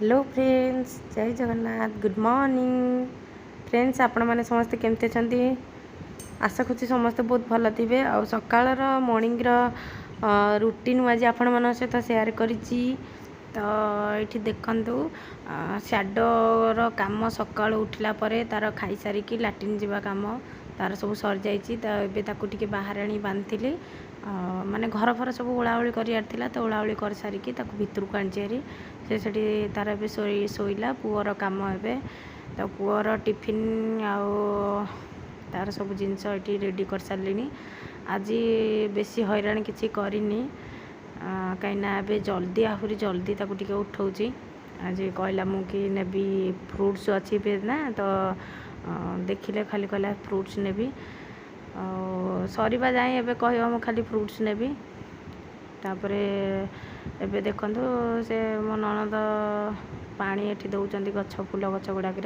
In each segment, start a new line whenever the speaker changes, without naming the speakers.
Hello friends, जय Jagannath. Good morning friends. आपण मैंने समस्ते केमती अच्छा? आशा खुशी समस्ते बहुत भल थे। आ सकाळर मॉर्निंग रुटीन आज आपण मान सहित सेयार करिछि। तो ये देखु सैडोर कम सका उठला तार खाई सारिकी लाट्रिन जावा कम तार सब सरी जाइए। तो ये बाहर आनी बांधि माने घर फर सब ओलाओली कर तो ओलाओली कर सारिकी भितर को आनी से तार ए शोला पुअर कम ए तो पुअर टिफिन आउ तार सब जिनस ये रेडी कर सारे। आज बेसी हैरान किसी करनी कहीं जल्दी आहरी जल्दी टे उठाऊँगी। आज कहला मुझे नेबी फ्रुट्स अच्छी ना तो देखिले खाली कहला फ्रुट्स नेबी सरीबा जाए एबे कह मु खाली फ्रुट्स नेबी। तापर एबे देखंतु से मो ननद पानी एठी दउचंदी गछ फूल गछ गुड़ाक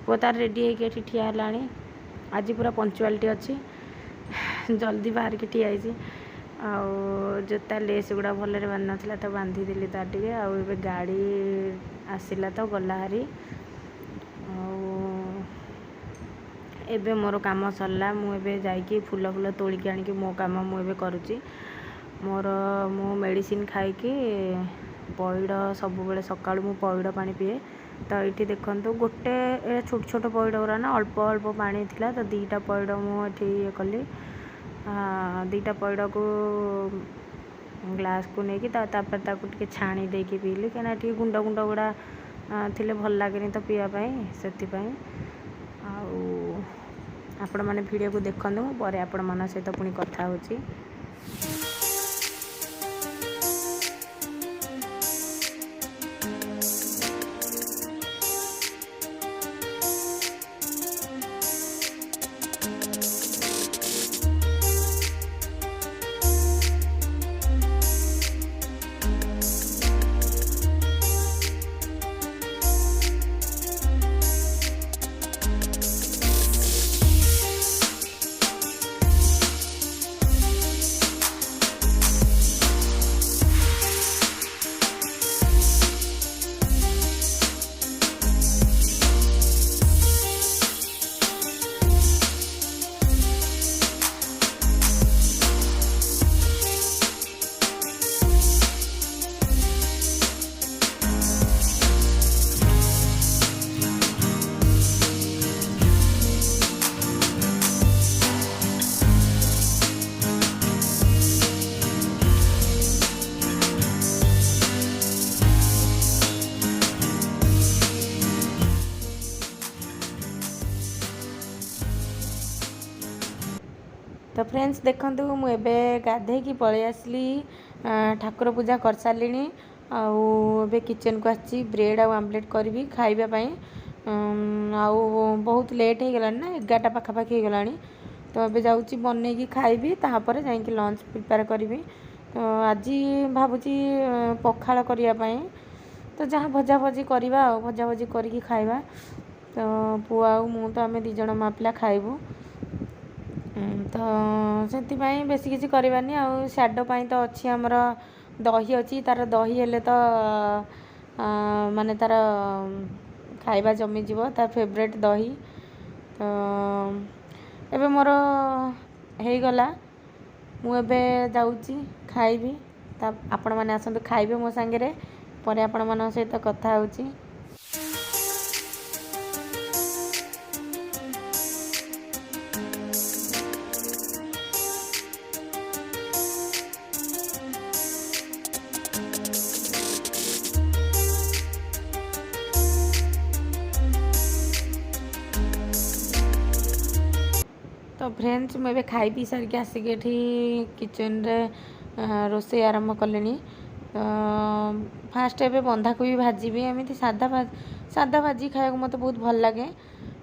पो तार रेडी होगी एठी ठिया हेलानी। आज पूरा पंचुआलिटी अच्छी जल्दी बाहर की ठिया जोता लेस गुड़ा भल बांध नाला तो बांधी देली तार टे आबे गाड़ी आसला तो गला हारी। एबे मोर काम सरला मुझे जाइए फूल फूल तोलिकी आनिकी मो काम मुझे करुच्ची। मोर मु मेडिसिन खाइकी पइड सब बेले सका मु पइड पानी पिए। तो ये देखो गोटे छोट छोट पइड गुरा ना अल्प अल्प पानी थिला तो दीटा पइड मुझे ये कली दीटा पइड को ग्लास को लेकिन टे छाणी देकी पीली कहीं गुंड गुंड गुड़ा थे भल लगे तो पीवाई से आपण मैंने वीडियो को देखते पर आपण मान सहित पुणी कथा होची। तो फ्रेंड्स देखंतु मुझे गाधे पलि आसली ठाकुर पूजा कर सारे। आबे किचन को आसी ब्रेड आमलेट करी खावाई बहुत लेट हो गला ना 11टा पाखापाखि हो गला। तो ये जाऊँगी बनईकी खाइबी तापर जा लंच प्रिपेयर करी। तो आज भावुची पखाड़ करने तो जहाँ भजा भजी करवा भजा भजी करके खाइबा। तो पुआ आउ मु तो आम दीज माँ पिला खाइबू। तो से बेस किसी करवानी सैडो तो अच्छी आमर दही अच्छी तार दही हेले तो माने तार खाइबा जमी जीव तार फेवरेट दही। तो एबे मोर हो गला मुझे जाऊँगी खाइबी आपण मैंने आसतु खाइबे मो सांगे पर आपण मान सहित कथा होची। तो फ्रेंड्स मुझे खाई पी सारिक आसिक किचन रे रोसे आरंभ कले। फास्ट एबे बंधाकोबी भाजी एमती सादा भाजी खाया मत बहुत भल लगे।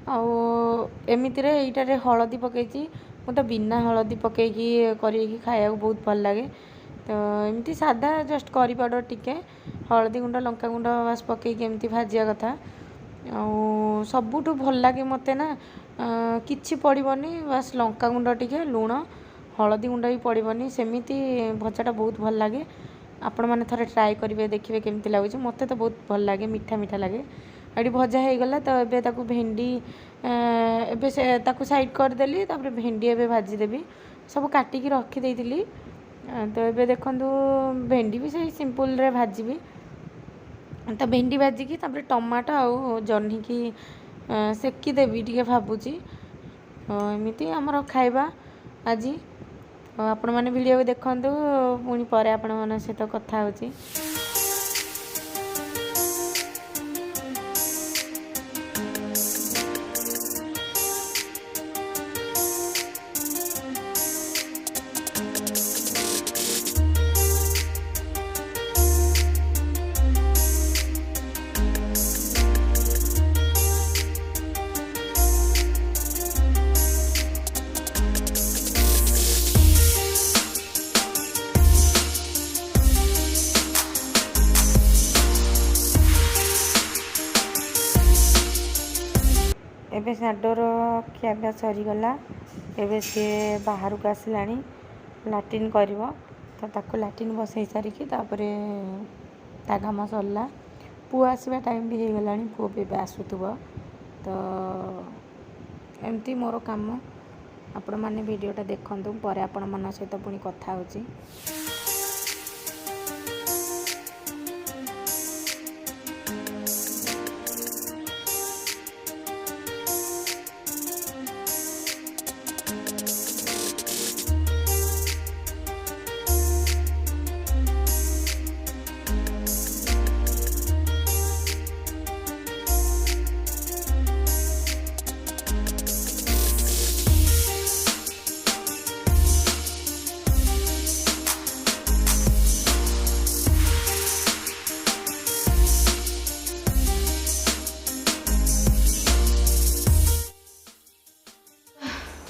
आमती यहीटारे हलदी पकई मु तो बिना हलदी पकईकी करके खाया बहुत भल लगे। तो एमती सादा जस्ट करी पाउडर टिके हलदी गुंड लंका गुंड बास पकईकी एमती भाजिया कथा। सबुठु भल लगे मते ना किछि पड़बनी बास लंका गुंड टिके लुण हलदी गुंड भी पड़बनी सेमिति भजाटा बहुत भल लगे। आपण मैंने थोड़े ट्राए करेंगे देखिए केमती लगुच मत तो बहुत भल लगे मीठा मीठा लगे। ये भजा हो गला तो ये भेंडी एबे से ताकू साइड करदेली तापर भेंडी एबे भाजीदेवी सब काटिकी रखीदे तो ये देखूँ भेंडी भी सही सिंपल रे भाजी तो भेंडी भाजिकी तापर टमाटो आउ जह्नी की सेकिदेवी टे भावुची एमती आमर खाଇବା आज आपण मैंने वीडियो देखु पुणी पर आपण मन सहित कथा होची। एबे साडर खियापिया सरीगला एबे सी बाहर को आसला लाट्रिन कर तो ताको लाट्रिन बसई सारिकी तापरे ता काम सरला पुआ आसवा टाइम भी हो गला पुआ भी आसुथब तो एमती मोर काम आपण मैंने वीडियोटा देखंतु पर आपण मन सहित पुणी कथा होची।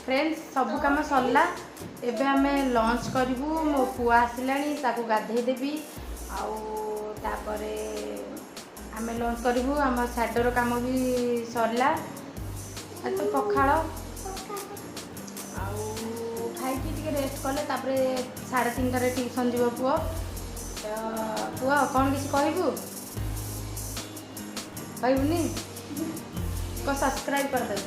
फ्रेंड्स सब कम सरला एबे आमे लंच करूँ मो पुआ आसिलानी ताकू गाधे देवी आउे आमे लंच करूँ आम साडर काम भी सरला तो पखाड़ खाई रेस्ट कले 3:30 ट्यूशन जीव पुआ पुआ कौन किसी कहबू कहबूनी को सब्सक्राइब कर दे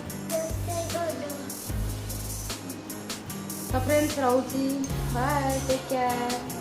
तो फ्रेंड्स रहूची बाय टेक केयर।